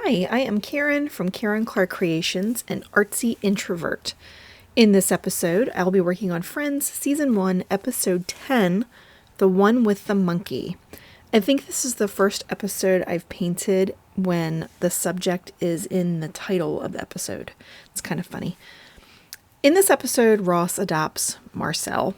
Hi, I am Karen from Karen Clark Creations, an artsy introvert. In this episode, I'll be working on Friends Season 1, Episode 10, The One with the Monkey. I think this is the first episode I've painted when the subject is in the title of the episode. It's kind of funny. In this episode, Ross adopts Marcel.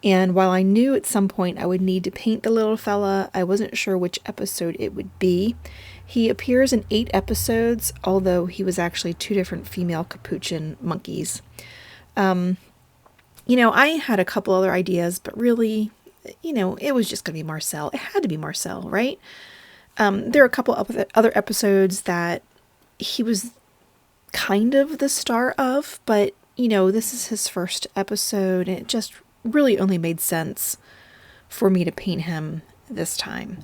And while I knew at some point I would need to paint the little fella, I wasn't sure which episode it would be. He appears in 8 episodes, although he was actually 2 different female capuchin monkeys. I had a couple other ideas, but really, it was just going to be Marcel. It had to be Marcel, right? There are a couple of other episodes that he was kind of the star of, but, this is his first episode, and it just really only made sense for me to paint him this time.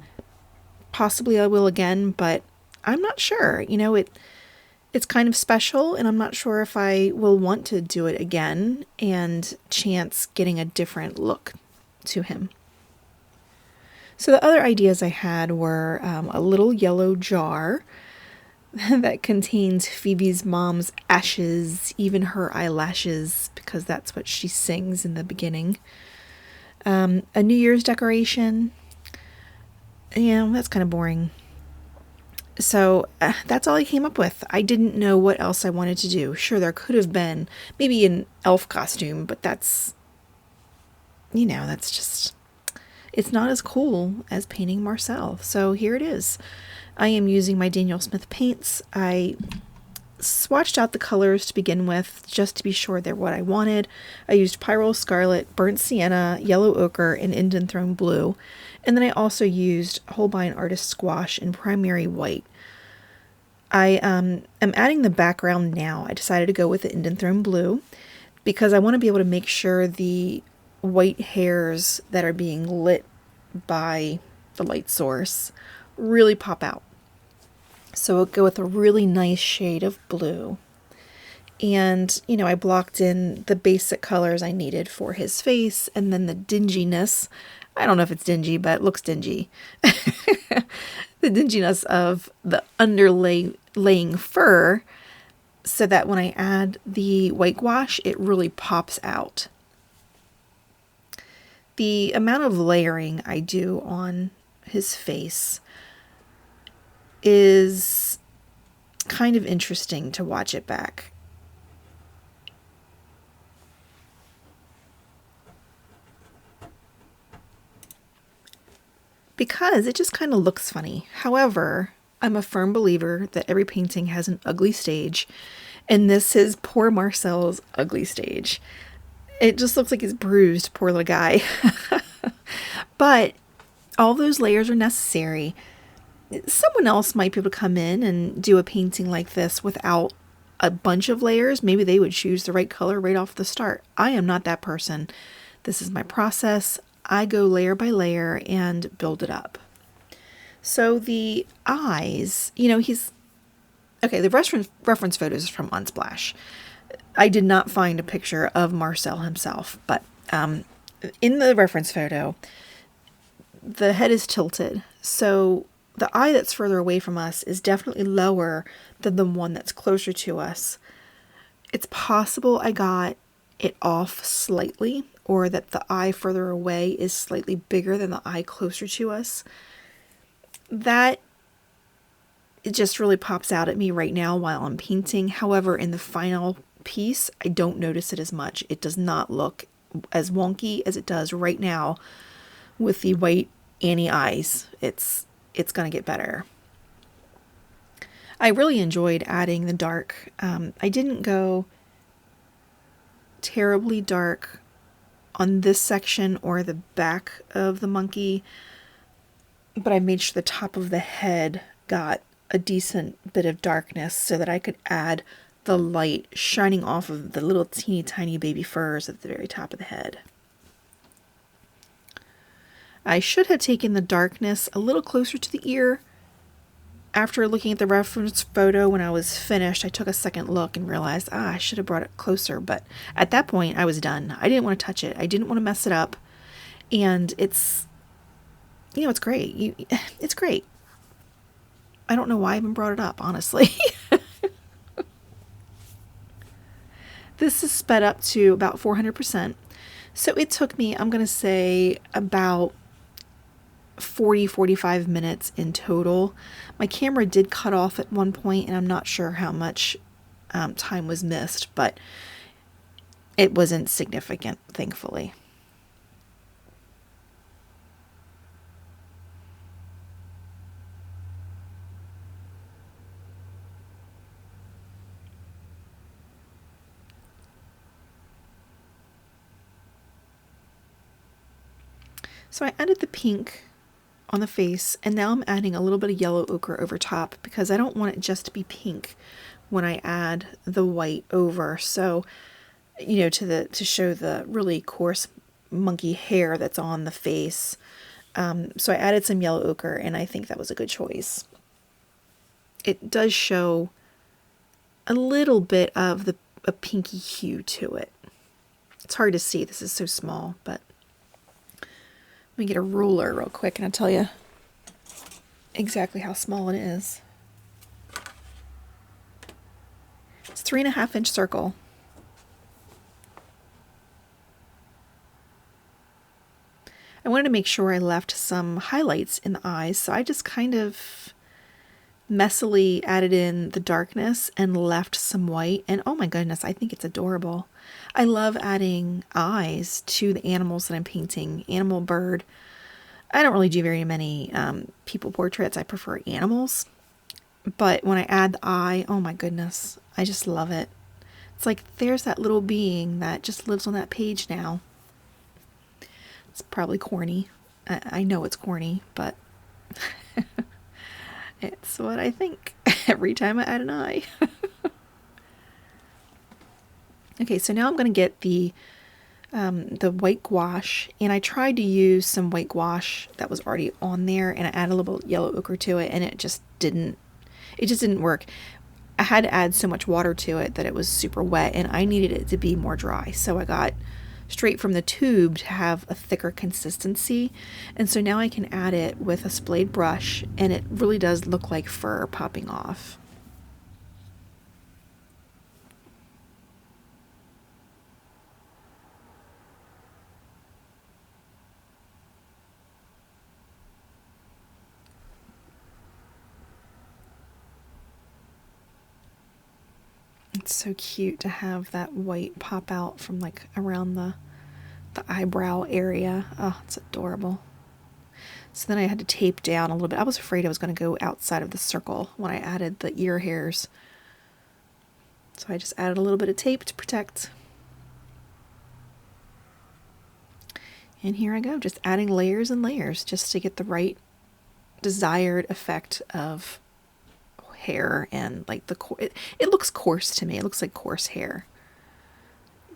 Possibly I will again, but I'm not sure. It's kind of special, and I'm not sure if I will want to do it again and chance getting a different look to him. So the other ideas I had were a little yellow jar that contains Phoebe's mom's ashes, even her eyelashes, because that's what she sings in the beginning. A New Year's decoration. Yeah, that's kind of boring. So that's all I came up with. I didn't know what else I wanted to do. Sure, there could have been maybe an elf costume, but that's just, it's not as cool as painting Marcel. So here it is. I am using my Daniel Smith paints. I swatched out the colors to begin with, just to be sure they're what I wanted. I used Pyrrol, Scarlet, Burnt Sienna, Yellow Ochre, and Indanthrone Blue. And then I also used Holbein Artist Gouache in Primary White. I am adding the background now. I decided to go with the Indanthrone Blue because I want to be able to make sure the white hairs that are being lit by the light source really pop out. So I'll go with a really nice shade of blue. And, I blocked in the basic colors I needed for his face, and then the dinginess. I don't know if it's dingy, but it looks dingy. The dinginess of the underlaying fur, so that when I add the white gouache, it really pops out. The amount of layering I do on his face is kind of interesting to watch it back. Because it just kind of looks funny. However, I'm a firm believer that every painting has an ugly stage, and this is poor Marcel's ugly stage. It just looks like he's bruised, poor little guy. But all those layers are necessary. Someone else might be able to come in and do a painting like this without a bunch of layers. Maybe they would choose the right color right off the start. I am not that person. This is my process. I go layer by layer and build it up. So the eyes, the reference photos is from Unsplash. I did not find a picture of Marcel himself, but in the reference photo, the head is tilted. So the eye that's further away from us is definitely lower than the one that's closer to us. It's possible I got it off slightly, or that the eye further away is slightly bigger than the eye closer to us. That, it just really pops out at me right now while I'm painting. However, in the final piece, I don't notice it as much. It does not look as wonky as it does right now with the white Annie eyes. It's going to get better. I really enjoyed adding the dark. I didn't go terribly dark on this section or the back of the monkey, but I made sure the top of the head got a decent bit of darkness so that I could add the light shining off of the little teeny tiny baby furs at the very top of the head. I should have taken the darkness a little closer to the ear. After looking at the reference photo when I was finished, I took a second look and realized, I should have brought it closer. But at that point, I was done. I didn't want to touch it. I didn't want to mess it up. And it's great. It's great. I don't know why I even brought it up, honestly. This is sped up to about 400%. So it took me, I'm going to say, about 45 minutes in total. My camera did cut off at one point, and I'm not sure how much time was missed, but it wasn't significant, thankfully. So I added the pink on the face, and now I'm adding a little bit of yellow ochre over top because I don't want it just to be pink when I add the white over. So, you know, to show the really coarse monkey hair that's on the face. So I added some yellow ochre, and I think that was a good choice. It does show a little bit of a pinky hue to it. It's hard to see. This is so small, but let me get a ruler real quick and I'll tell you exactly how small it is. It's 3.5-inch circle. I wanted to make sure I left some highlights in the eyes, so I just kind of messily added in the darkness and left some white, and oh my goodness, I think it's adorable. I love adding eyes to the animals that I'm painting. Animal, bird. I don't really do very many people portraits. I prefer animals. But when I add the eye, oh my goodness, I just love it. It's like there's that little being that just lives on that page now. It's probably corny. I know it's corny, but it's what I think every time I add an eye. Okay, so now I'm going to get the white gouache, and I tried to use some white gouache that was already on there, and I added a little yellow ochre to it, and it just didn't work. I had to add so much water to it that it was super wet, and I needed it to be more dry. So I got straight from the tube to have a thicker consistency, and so now I can add it with a splayed brush, and it really does look like fur popping off. It's so cute to have that white pop out from like around the eyebrow area. Oh, it's adorable. So then I had to tape down a little bit. I was afraid I was going to go outside of the circle when I added the ear hairs. So I just added a little bit of tape to protect. And here I go, just adding layers and layers just to get the right desired effect of hair, and like it looks coarse to me. It looks like coarse hair,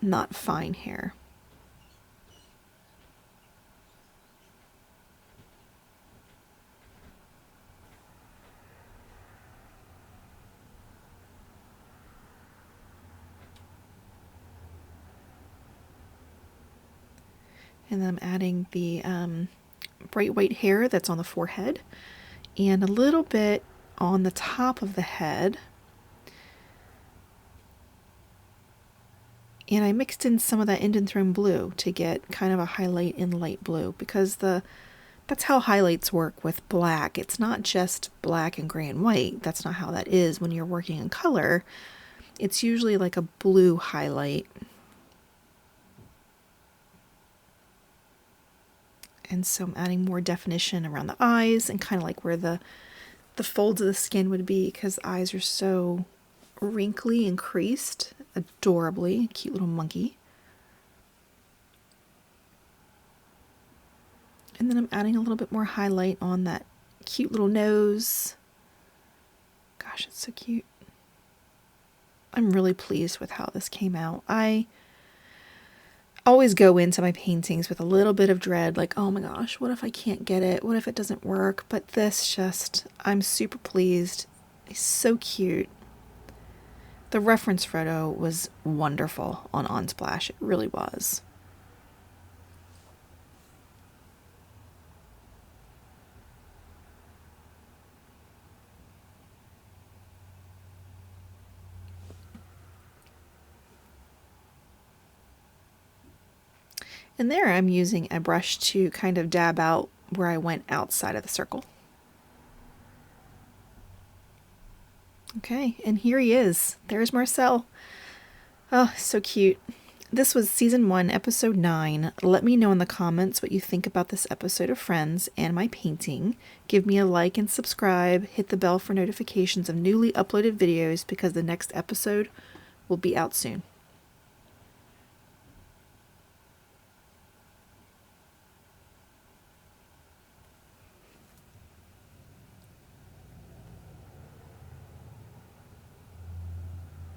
not fine hair. And then I'm adding the bright white hair that's on the forehead, and a little bit on the top of the head. And I mixed in some of that Indanthrone blue to get kind of a highlight in light blue, because that's how highlights work with black. It's not just black and gray and white. That's not how that is when you're working in color. It's usually like a blue highlight. And so I'm adding more definition around the eyes and kind of like where the folds of the skin would be, because the eyes are so wrinkly and creased. Adorably cute little monkey. And then I'm adding a little bit more highlight on that cute little nose. Gosh, it's so cute. I'm really pleased with how this came out. I always go into my paintings with a little bit of dread, like, oh my gosh, what if I can't get it? What if it doesn't work? But this just, I'm super pleased. It's so cute. The reference photo was wonderful on Unsplash. It really was. And there I'm using a brush to kind of dab out where I went outside of the circle. Okay, and here he is. There's Marcel. Oh, so cute. This was Season 1, Episode 9. Let me know in the comments what you think about this episode of Friends and my painting. Give me a like and subscribe. Hit the bell for notifications of newly uploaded videos because the next episode will be out soon.